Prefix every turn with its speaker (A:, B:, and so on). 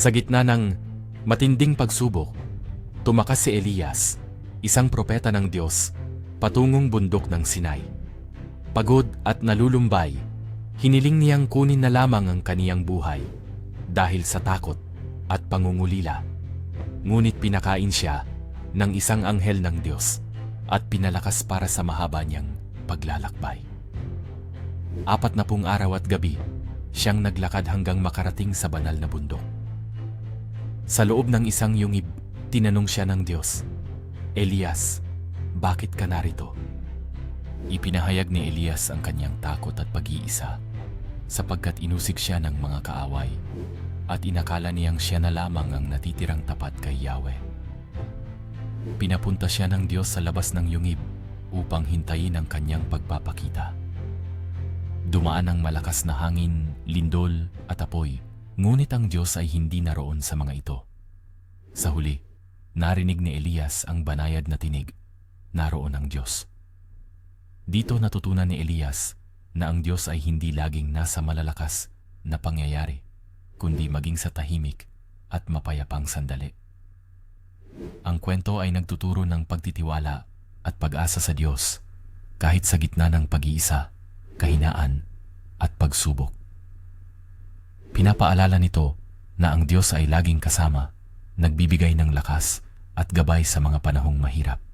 A: Sa gitna ng matinding pagsubok, tumakas si Elias, isang propeta ng Diyos, patungong bundok ng Sinai. Pagod at nalulumbay, hiniling niyang kunin na lamang ang kaniyang buhay dahil sa takot at pangungulila. Ngunit pinakain siya ng isang anghel ng Diyos at pinalakas para sa mahaba niyang paglalakbay. 40 araw at gabi, siyang naglakad hanggang makarating sa banal na bundok. Sa loob ng isang yungib, tinanong siya ng Diyos, "Elias, bakit ka narito?" Ipinahayag ni Elias ang kanyang takot at pag-iisa sapagkat inusig siya ng mga kaaway at inakala niyang siya na lamang ang natitirang tapat kay Yahweh. Pinapunta siya ng Diyos sa labas ng yungib upang hintayin ang kanyang pagpapakita. Dumaan ang malakas na hangin, lindol at apoy, ngunit ang Diyos ay hindi naroon sa mga ito. Sa huli, narinig ni Elias ang banayad na tinig, "Naroon ang Diyos." Dito natutunan ni Elias na ang Diyos ay hindi laging nasa malalakas na pangyayari, kundi maging sa tahimik at mapayapang sandali. Ang kwento ay nagtuturo ng pagtitiwala at pag-asa sa Diyos kahit sa gitna ng pag-iisa, kahinaan at pagsubok. Pinapaalala nito na ang Diyos ay laging kasama, nagbibigay ng lakas at gabay sa mga panahong mahirap.